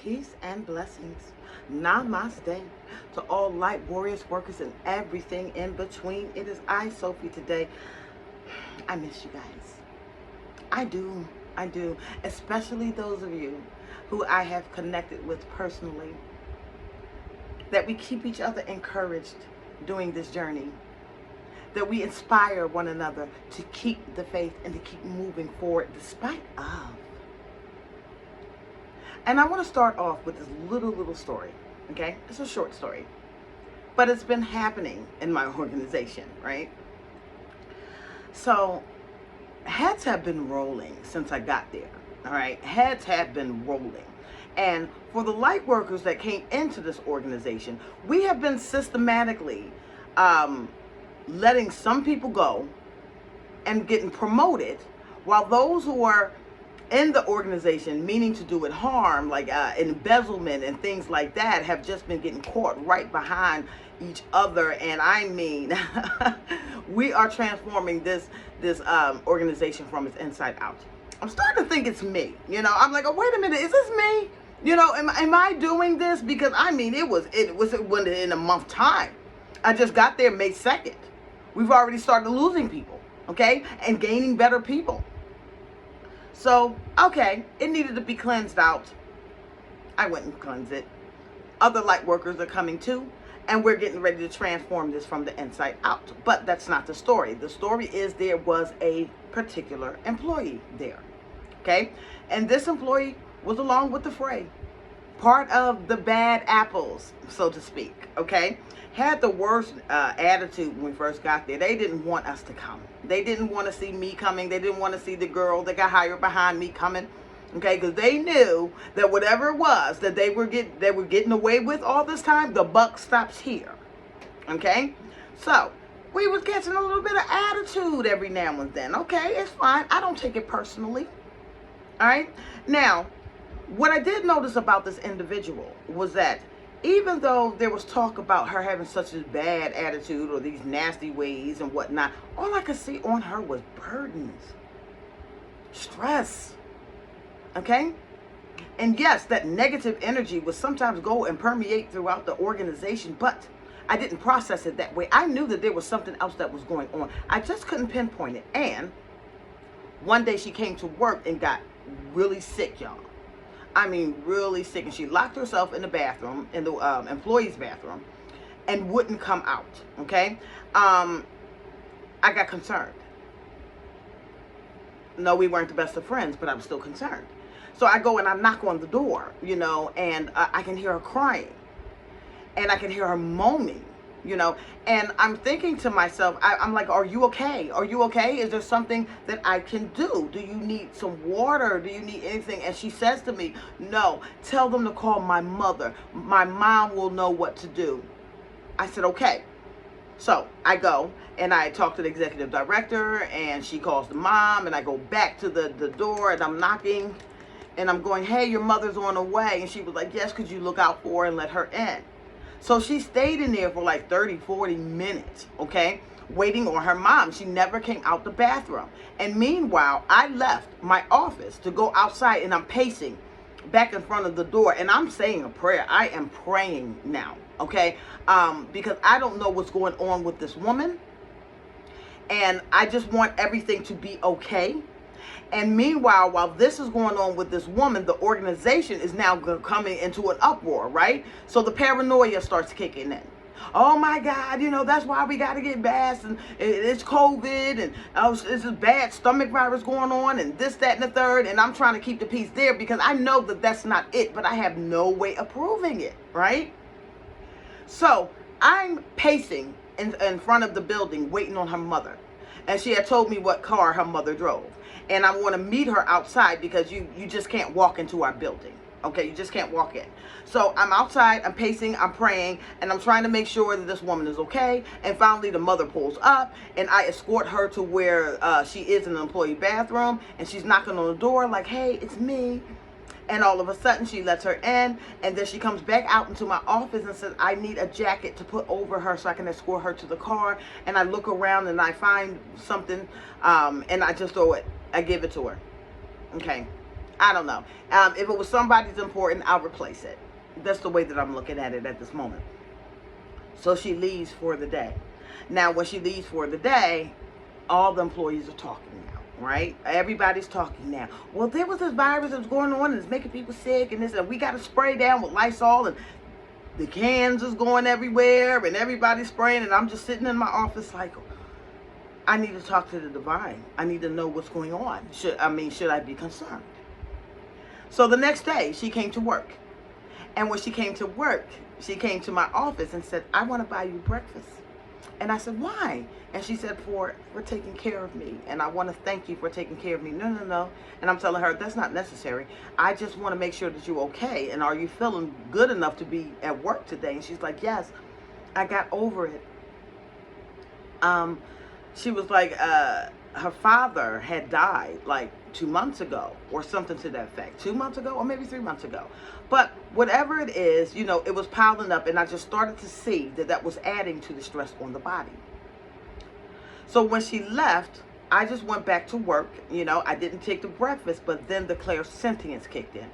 Peace and blessings. Namaste to all light warriors, workers, and everything in between. It is I, Sophie, today. I miss you guys. I do. I do. Especially those of you who I have connected with personally. That we keep each other encouraged during this journey. That we inspire one another to keep the faith and to keep moving forward despite of. And I want to start off with this little story, okay? It's a short story, but it's been happening in my organization, right? So heads have been rolling since I got there, all right? Heads have been rolling. And for the light workers that came into this organization, we have been systematically letting some people go and getting promoted, while those who are in the organization meaning to do it harm, like embezzlement and things like that, have just been getting caught right behind each other. And I mean, we are transforming this organization from its inside out. I'm starting to think it's me. You know, I'm like, oh, wait a minute, is this me? You know, am I doing this? Because I mean, it wasn't in a month time. I just got there May 2nd. We've already started losing people, okay, and gaining better people. So, okay, it needed to be cleansed out. I went and cleansed it. Other light workers are coming too, and we're getting ready to transform this from the inside out. But that's not the story. The story is there was a particular employee there, okay? And this employee was along with the fray. Part of the bad apples, so to speak, okay? Had the worst attitude when we first got there. They didn't want us to come. They didn't want to see me coming. They didn't want to see the girl that got hired behind me coming, okay? Because they knew that whatever it was that they were getting away with all this time, the buck stops here, okay? So we was getting a little bit of attitude every now and then. Okay, it's fine. I don't take it personally. All right. Now, what I did notice about this individual was that even though there was talk about her having such a bad attitude or these nasty ways and whatnot, all I could see on her was burdens, stress, okay? And yes, that negative energy would sometimes go and permeate throughout the organization, but I didn't process it that way. I knew that there was something else that was going on. I just couldn't pinpoint it. And one day she came to work and got really sick, y'all. I mean, really sick. And she locked herself in the bathroom, in the employee's bathroom, and wouldn't come out, okay? I got concerned. No, we weren't the best of friends, but I was still concerned. So I go and I knock on the door, you know, and I can hear her crying. And I can hear her moaning, you know, and I'm thinking to myself, I'm like, are you okay? Are you okay? Is there something that I can do? Do you need some water? Do you need anything? And she says to me, no, tell them to call my mother. My mom will know what to do. I said, okay. So I go and I talk to the executive director, and she calls the mom, and I go back to the door, and I'm knocking, and I'm going, hey, your mother's on her way. And she was like, yes, could you look out for her and let her in? So she stayed in there for like 30, 40 minutes, okay, waiting on her mom. She never came out the bathroom. And meanwhile, I left my office to go outside, and I'm pacing back in front of the door, and I'm saying a prayer. I am praying now, okay, because I don't know what's going on with this woman, and I just want everything to be okay. And meanwhile, while this is going on with this woman, the organization is now coming into an uproar, right? So the paranoia starts kicking in. Oh my God, you know, that's why we got to get masked, and it's COVID, and it's a bad stomach virus going on, and this, that, and the third. And I'm trying to keep the peace there because I know that that's not it, but I have no way of proving it, right? So I'm pacing in front of the building waiting on her mother. And she had told me what car her mother drove. And I want to meet her outside because you just can't walk into our building. Okay, you just can't walk in. So I'm outside, I'm pacing, I'm praying, and I'm trying to make sure that this woman is okay. And finally the mother pulls up, and I escort her to where she is in the employee bathroom. And she's knocking on the door like, hey, it's me. And all of a sudden she lets her in, and then she comes back out into my office and says, I need a jacket to put over her so I can escort her to the car. And I look around and I find something, and I just throw it. I give it to her. Okay. I don't know. If it was somebody's important, I'll replace it. That's the way that I'm looking at it at this moment. So she leaves for the day. Now, when she leaves for the day, all the employees are talking now, right? Everybody's talking now. Well, there was this virus that was going on and it's making people sick and this, and we got to spray down with Lysol, and the cans is going everywhere and everybody's spraying, and I'm just sitting in my office like, I need to talk to the divine. I need to know what's going on. Should I be concerned? So the next day, she came to work. And when she came to work, she came to my office and said, I want to buy you breakfast. And I said, why? And she said, for taking care of me. And I want to thank you for taking care of me. No. And I'm telling her, that's not necessary. I just want to make sure that you're okay. And are you feeling good enough to be at work today? And she's like, yes, I got over it. She was like, her father had died like 2 months ago or something to that effect. 2 months ago or maybe 3 months ago. But whatever it is, it was piling up, and I just started to see that was adding to the stress on the body. So when she left, I just went back to work. I didn't take the breakfast, but then the clairsentience kicked in.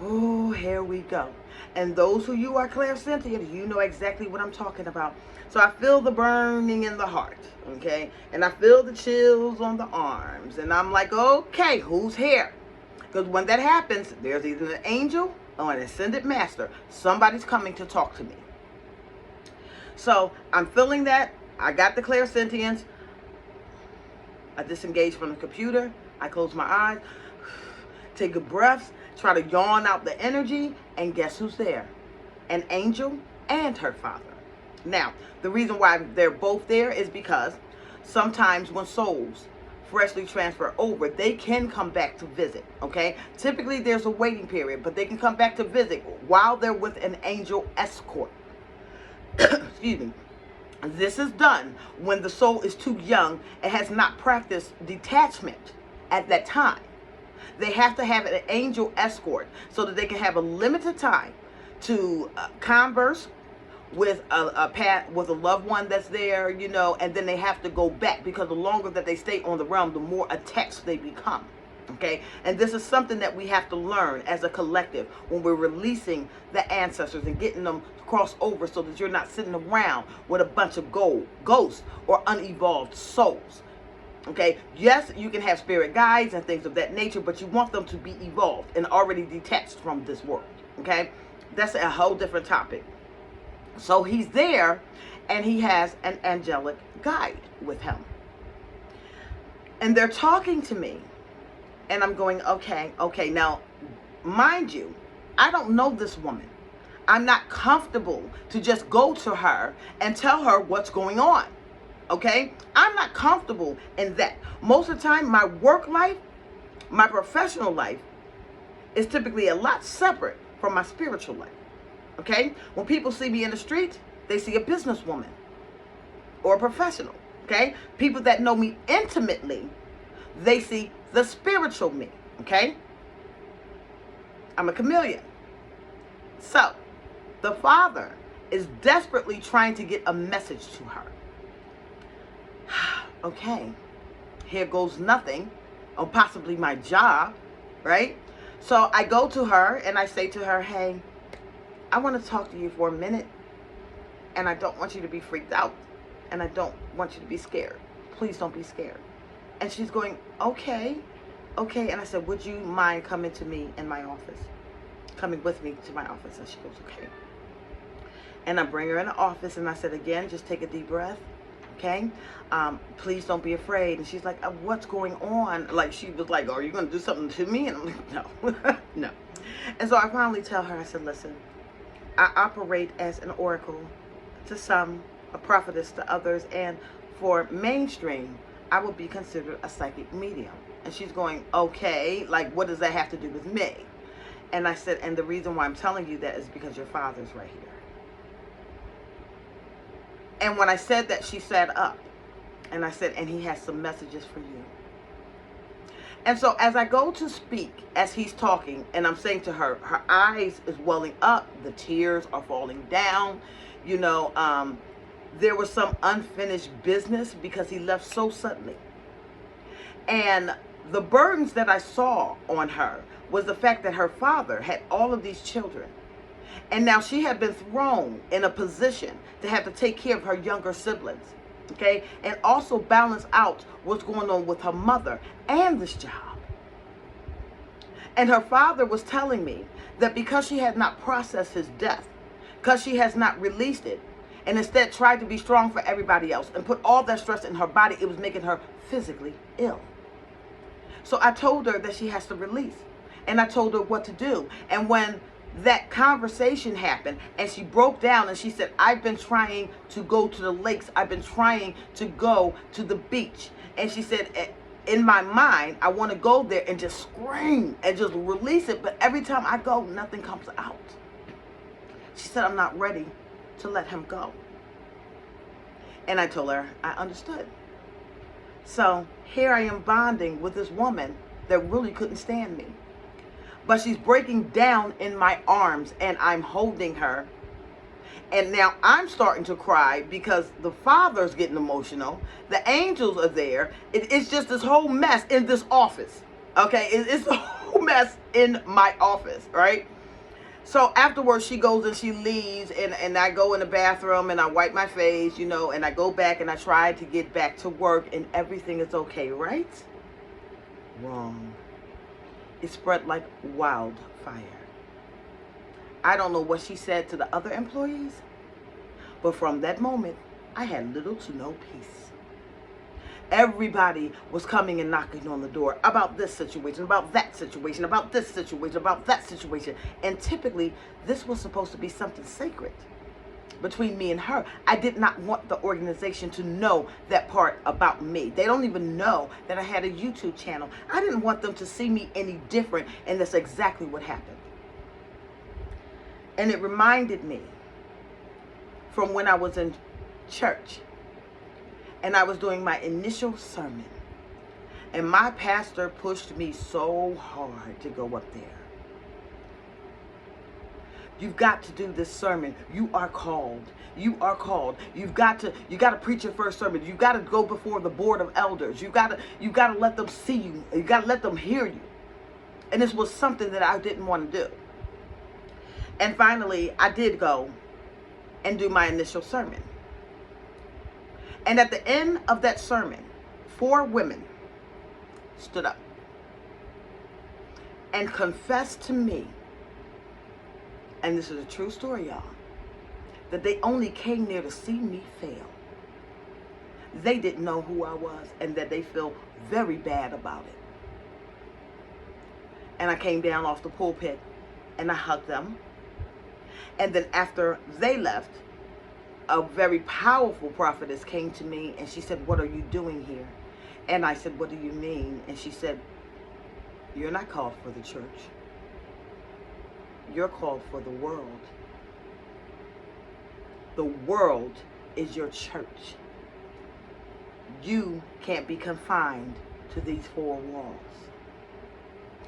Oh, here we go. And those who you are clairsentient, you know exactly what I'm talking about. So I feel the burning in the heart, okay? And I feel the chills on the arms. And I'm like, okay, who's here? Because when that happens, there's either an angel or an ascended master. Somebody's coming to talk to me. So I'm feeling that. I got the clairsentience. I disengage from the computer. I close my eyes. Take a breath. Try to yawn out the energy. And guess who's there? An angel and her father. Now, the reason why they're both there is because sometimes when souls freshly transfer over, they can come back to visit, okay? Typically, there's a waiting period, but they can come back to visit while they're with an angel escort. Excuse me. This is done when the soul is too young and has not practiced detachment at that time. They have to have an angel escort so that they can have a limited time to converse with a loved one that's there, and then they have to go back, because the longer that they stay on the realm, the more attached they become. Okay, and this is something that we have to learn as a collective when we're releasing the ancestors and getting them to cross over, so that you're not sitting around with a bunch of ghosts or unevolved souls. Okay, yes, you can have spirit guides and things of that nature, but you want them to be evolved and already detached from this world. Okay, that's a whole different topic. So he's there, and he has an angelic guide with him. And they're talking to me. And I'm going, okay. Now, mind you, I don't know this woman. I'm not comfortable to just go to her and tell her what's going on. Okay? I'm not comfortable in that. Most of the time, my work life, my professional life is typically a lot separate from my spiritual life. Okay? When people see me in the street, they see a businesswoman or a professional. Okay? People that know me intimately, they see the spiritual me. Okay? I'm a chameleon. So, the father is desperately trying to get a message to her. Okay, here goes nothing, or possibly my job, right? So I go to her and I say to her, hey, I want to talk to you for a minute, and I don't want you to be freaked out, and I don't want you to be scared. Please don't be scared. And she's going, okay. And I said, would you mind coming to me in my office? Coming with me to my office? And she goes, okay. And I bring her in the office, and I said, again, just take a deep breath. Okay, please don't be afraid. And she's like, what's going on? Like, she was like, are you going to do something to me? And I'm like, no, no. And so I finally tell her, I said, listen, I operate as an oracle to some, a prophetess to others, and for mainstream, I would be considered a psychic medium. And she's going, okay, like, what does that have to do with me? And I said, and the reason why I'm telling you that is because your father's right here. And when I said that, she sat up. And I said, and he has some messages for you. And so as I go to speak, as he's talking, and I'm saying to her, her eyes is welling up. The tears are falling down. There was some unfinished business because he left so suddenly. And The burdens that I saw on her was the fact that her father had all of these children. And now she had been thrown in a position to have to take care of her younger siblings. Okay? And also balance out what's going on with her mother and this job. And her father was telling me that because she had not processed his death, because she has not released it, and instead tried to be strong for everybody else and put all that stress in her body, it was making her physically ill. So I told her that she has to release. And I told her what to do. And when that conversation happened and she broke down and she said, I've been trying to go to the lakes. I've been trying to go to the beach. And she said, in my mind, I want to go there and just scream and just release it. But every time I go, nothing comes out. She said, I'm not ready to let him go. And I told her I understood. So here I am bonding with this woman that really couldn't stand me. But she's breaking down in my arms and I'm holding her. And now I'm starting to cry because the father's getting emotional. The angels are there. It's just this whole mess in this office. Okay, it's a whole mess in my office, right? So afterwards she goes and she leaves and I go in the bathroom and I wipe my face, you know, and I go back and I try to get back to work and everything is okay, right? Wrong. It spread like wildfire. I don't know what she said to the other employees, but from that moment, I had little to no peace. Everybody was coming and knocking on the door about this situation, about that situation, about this situation, about that situation. And typically, this was supposed to be something sacred between me and her. I did not want the organization to know that part about me. They don't even know that I had a YouTube channel. I didn't want them to see me any different, and that's exactly what happened. And it reminded me from when I was in church and I was doing my initial sermon, and my pastor pushed me so hard to go up there. You've got to do this sermon. You are called. You are called. You got to preach your first sermon. You got to go before the board of elders. You got to let them see you. You got to let them hear you. And this was something that I didn't want to do. And finally, I did go and do my initial sermon. And at the end of that sermon, 4 women stood up and confessed to me, and this is a true story, y'all, that they only came there to see me fail. They didn't know who I was and that they feel very bad about it. And I came down off the pulpit and I hugged them. And then after they left, a very powerful prophetess came to me and she said, what are you doing here? And I said, what do you mean? And she said, you're not called for the church. You're called for the world. The world is your church. You can't be confined to these 4 walls.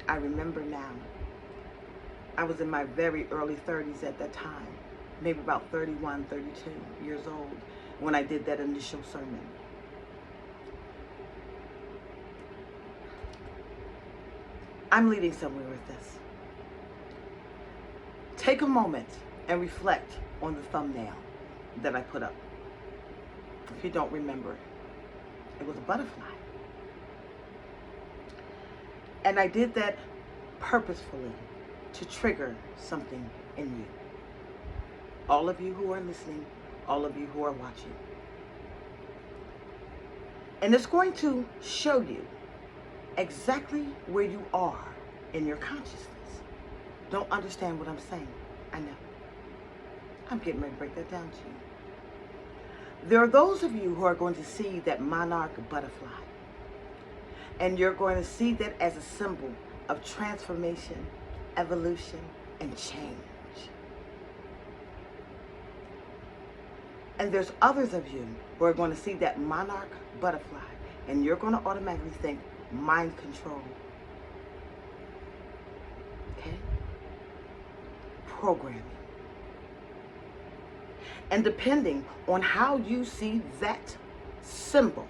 I remember now. I was in my very early 30s at that time, maybe about 31, 32 years old when I did that initial sermon. I'm leading somewhere with this. Take a moment and reflect on the thumbnail that I put up. If you don't remember it, it was a butterfly. And I did that purposefully to trigger something in you. All of you who are listening, all of you who are watching. And it's going to show you exactly where you are in your consciousness. Don't understand what I'm saying. I know. I'm getting ready to break that down to you. There are those of you who are going to see that monarch butterfly. And you're going to see that as a symbol of transformation, evolution, and change. And there's others of you who are going to see that monarch butterfly, and you're going to automatically think mind control. Okay? Programming. And depending on how you see that symbol,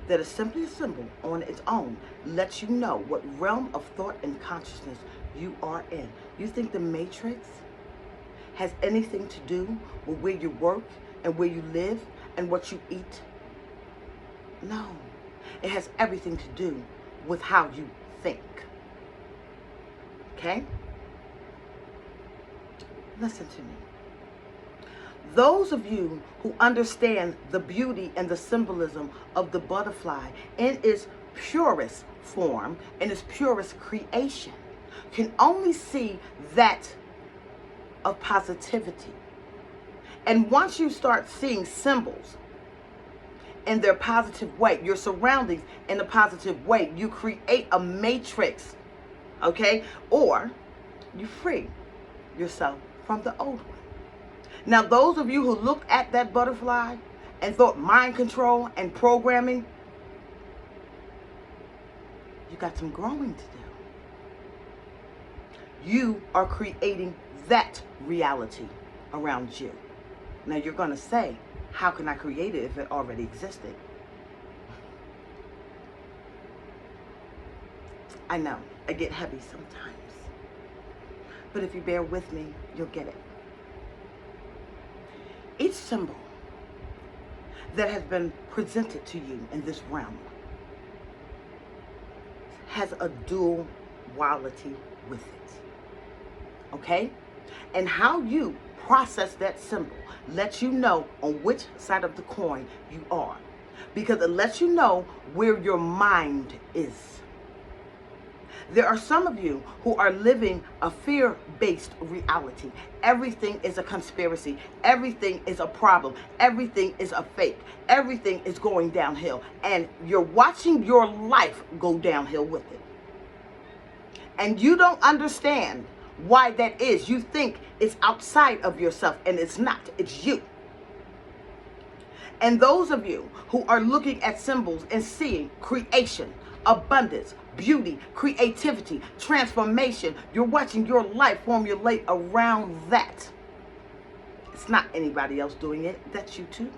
that is simply a symbol on its own lets you know what realm of thought and consciousness you are in. You think the matrix has anything to do with where you work and where you live and what you eat? No. It has everything to do with how you think. Okay? Listen to me. Those of you who understand the beauty and the symbolism of the butterfly in its purest form, in its purest creation, can only see that of positivity. And once you start seeing symbols in their positive way, your surroundings in a positive way, you create a matrix, okay? Or you free yourself from the old one. Now, those of you who looked at that butterfly and thought mind control and programming, you got some growing to do. You are creating that reality around you. Now, you're going to say, how can I create it if it already existed? I know, I get heavy sometimes. But if you bear with me, you'll get it. Each symbol that has been presented to you in this realm has a duality with it. Okay? And how you process that symbol lets you know on which side of the coin you are. Because it lets you know where your mind is. There are some of you who are living a fear-based reality. Everything is a conspiracy. Everything is a problem. Everything is a fake. Everything is going downhill. And you're watching your life go downhill with it. And you don't understand why that is. You think it's outside of yourself, and it's not. It's you. And those of you who are looking at symbols and seeing creation, abundance, beauty, creativity, transformation, you're watching your life formulate around that. It's not anybody else doing it. That's you too.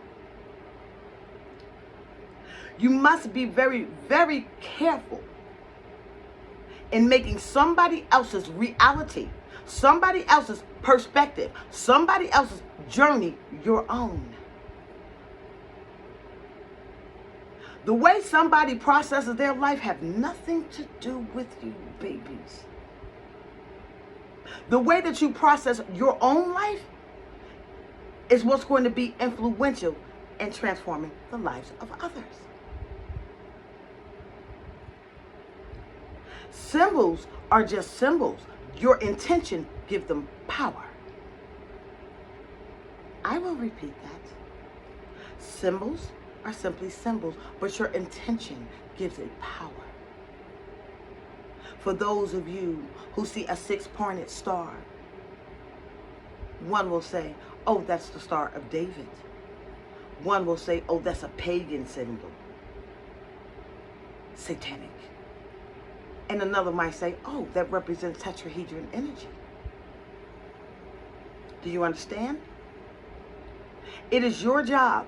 You must be very, very careful in making somebody else's reality, somebody else's perspective, somebody else's journey your own. The way somebody processes their life have nothing to do with you, babies. The way that you process your own life is what's going to be influential in transforming the lives of others. Symbols are just symbols. Your intention gives them power. I will repeat that. Symbols are simply symbols, but your intention gives it power. For those of you who see a six-pointed star, one will say, oh, that's the Star of David. One will say, oh, that's a pagan symbol, satanic. And another might say, oh, that represents tetrahedron energy. Do you understand? It is your job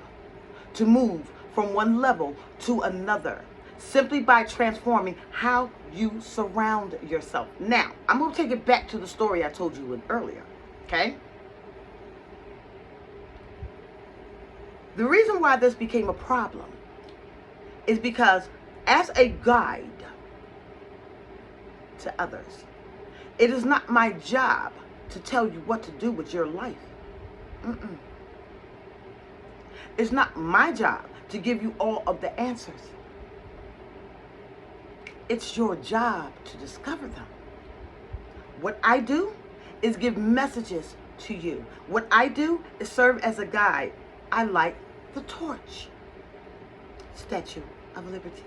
to move from one level to another simply by transforming how you surround yourself. Now, I'm going to take it back to the story I told you earlier, okay? The reason why this became a problem is because as a guide to others, it is not my job to tell you what to do with your life. It's not my job to give you all of the answers. It's your job to discover them. What I do is give messages to you. What I do is serve as a guide. I light the torch. Statue of Liberty.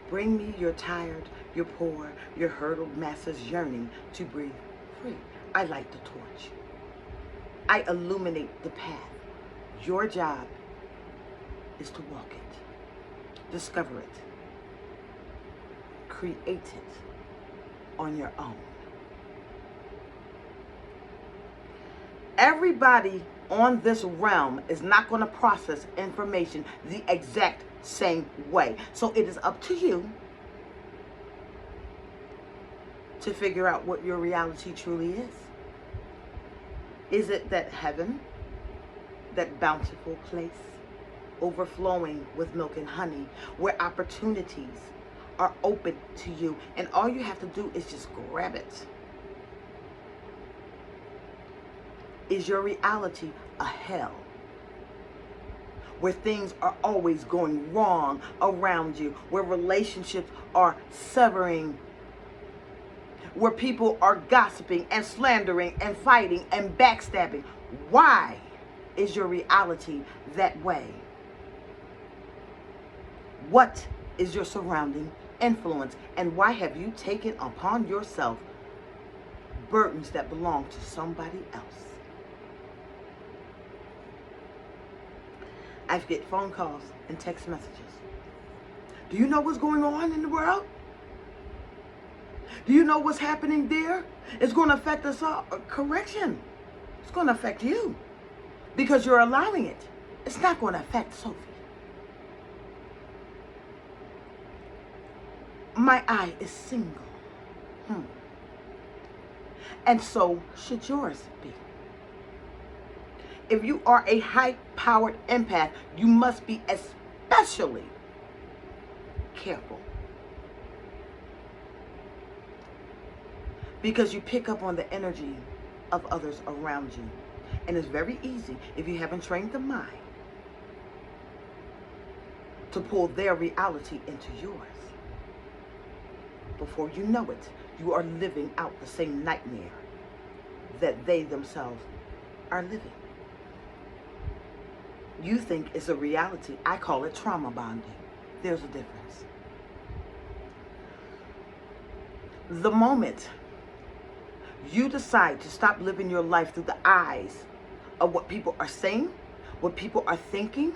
Bring me your tired, your poor, your hurtled masses yearning to breathe free. I light the torch. I illuminate the path. Your job is to walk it, discover it, create it on your own. Everybody on this realm is not going to process information the exact same way. So it is up to you to figure out what your reality truly is. Is it that heaven, that bountiful place, overflowing with milk and honey, where opportunities are open to you, and all you have to do is just grab it? Is your reality a hell, where things are always going wrong around you, where relationships are severing, where people are gossiping and slandering and fighting and backstabbing? Why is your reality that way? What is your surrounding influence? And why have you taken upon yourself burdens that belong to somebody else? I get phone calls and text messages. Do you know what's going on in the world? Do you know what's happening there? It's going to affect us all. Correction. It's going to affect you because you're allowing it. It's not going to affect Sophie. My eye is single. And so should yours be. If you are a high-powered empath, you must be especially careful, because you pick up on the energy of others around you. And it's very easy, if you haven't trained the mind, to pull their reality into yours. Before you know it, you are living out the same nightmare that they themselves are living. You think it's a reality. I call it trauma bonding. There's a difference. The moment you decide to stop living your life through the eyes of what people are saying, what people are thinking,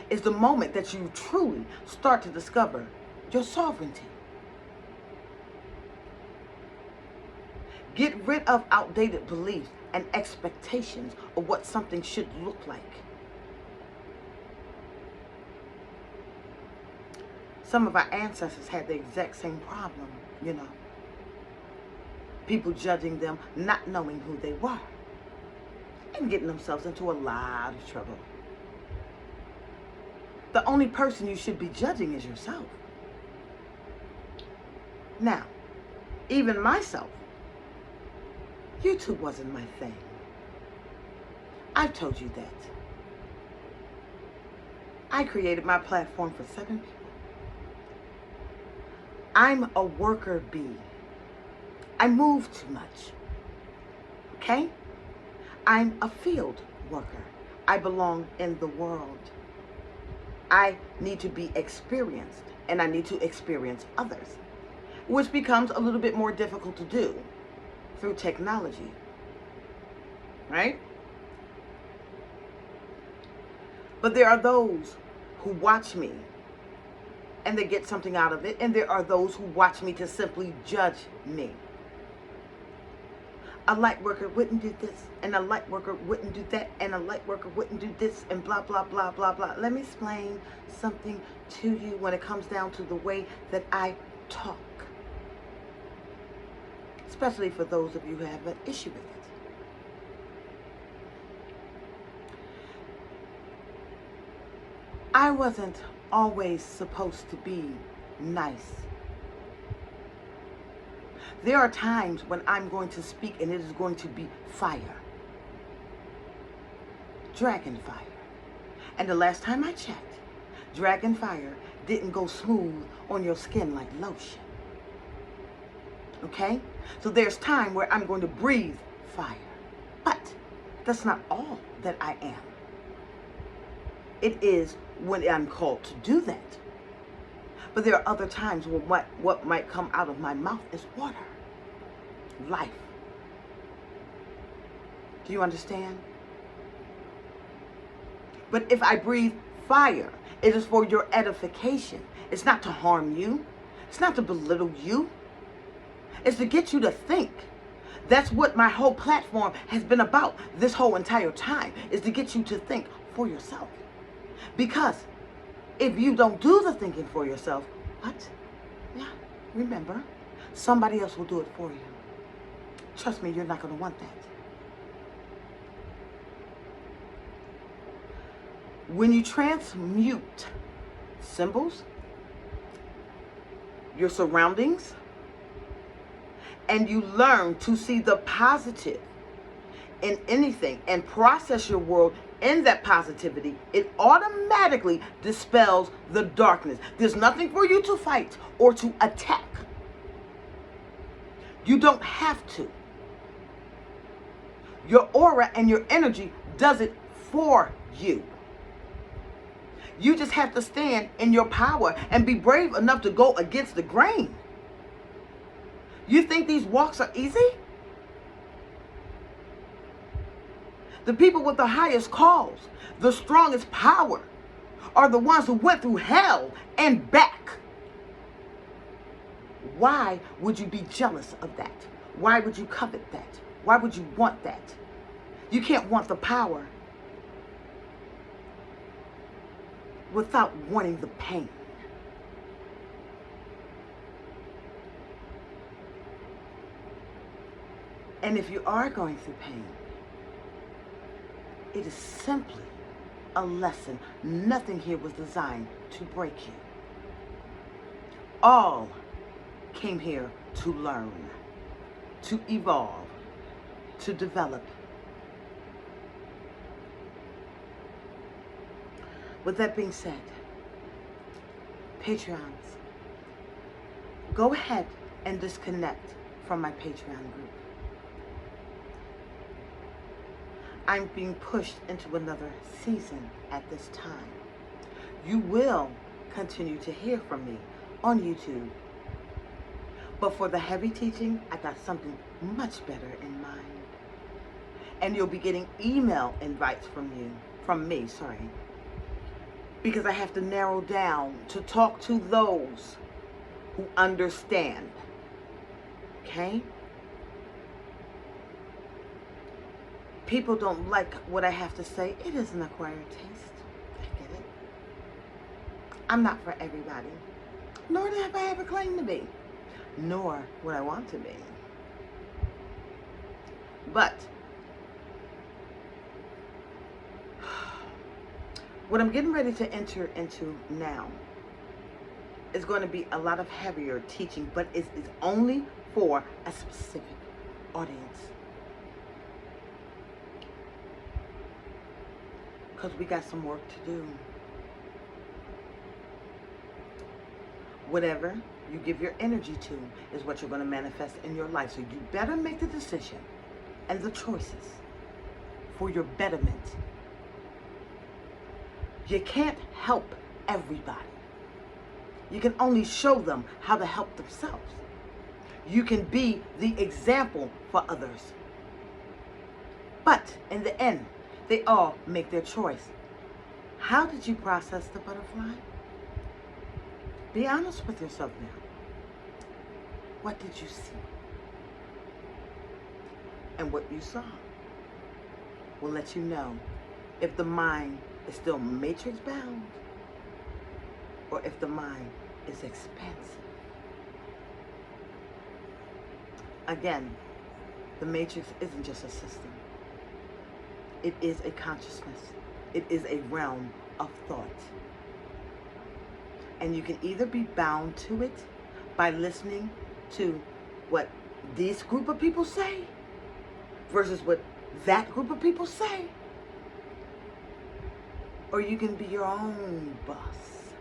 is the moment that you truly start to discover your sovereignty. Get rid of outdated beliefs and expectations of what something should look like. Some of our ancestors had the exact same problem, you know. People judging them, not knowing who they were, and getting themselves into a lot of trouble. The only person you should be judging is yourself. Now, even myself, YouTube wasn't my thing. I've told you that. I created my platform for 7 people. I'm a worker bee. I move too much. Okay? I'm a field worker. I belong in the world. I need to be experienced, and I need to experience others, which becomes a little bit more difficult to do through technology, right? But there are those who watch me and they get something out of it, and there are those who watch me to simply judge me. A light worker wouldn't do this, and a light worker wouldn't do that, and a light worker wouldn't do this, and blah, blah, blah, blah, blah. Let me explain something to you when it comes down to the way that I talk. Especially for those of you who have an issue with it. I wasn't always supposed to be nice. There are times when I'm going to speak and it is going to be fire. Dragon fire. And the last time I checked, dragon fire didn't go smooth on your skin like lotion. Okay? So there's time where I'm going to breathe fire. But that's not all that I am. It is when I'm called to do that. But there are other times when what might come out of my mouth is water. Life. Do you understand? But if I breathe fire, it is for your edification. It's not to harm you. It's not to belittle you. It's to get you to think That's what my whole platform has been about this whole entire time, is to get you to think for yourself. Because if you don't do the thinking for yourself, what? Yeah, remember, somebody else will do it for you. Trust me, you're not going to want that. When you transmute symbols, your surroundings, and you learn to see the positive in anything and process your world in that positivity, it automatically dispels the darkness. There's nothing for you to fight or to attack. You don't have to. Your aura and your energy does it for you. You just have to stand in your power and be brave enough to go against the grain. You think these walks are easy? The people with the highest calls, the strongest power, are the ones who went through hell and back. Why would you be jealous of that? Why would you covet that? Why would you want that? You can't want the power without wanting the pain. And if you are going through pain, it is simply a lesson. Nothing here was designed to break you. All came here to learn, to evolve, to develop. With that being said, Patreons, go ahead and disconnect from my Patreon group. I'm being pushed into another season at this time. You will continue to hear from me on YouTube. But for the heavy teaching, I got something much better in mind. And you'll be getting email invites from me, because I have to narrow down to talk to those who understand. Okay? People don't like what I have to say. It is an acquired taste. I get it. I'm not for everybody. Nor have I ever claimed to be. Nor would I want to be. But what I'm getting ready to enter into now is going to be a lot of heavier teaching, but it's only for a specific audience. Because we got some work to do. Whatever you give your energy to is what you're going to manifest in your life. So you better make the decision and the choices for your betterment. You can't help everybody. You can only show them how to help themselves. You can be the example for others. But in the end, they all make their choice. How did you process the butterfly? Be honest with yourself now. What did you see? And what you saw will let you know if the mind is still matrix bound or if the mind is expansive. Again, the matrix isn't just a system. It is a consciousness. It is a realm of thought. And you can either be bound to it by listening to what this group of people say versus what that group of people say. Or you can be your own boss.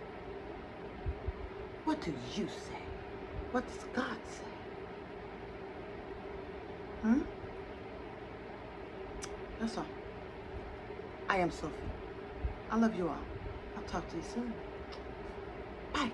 What do you say? What does God say? That's all. I am Sophie. I love you all. I'll talk to you soon. Bye.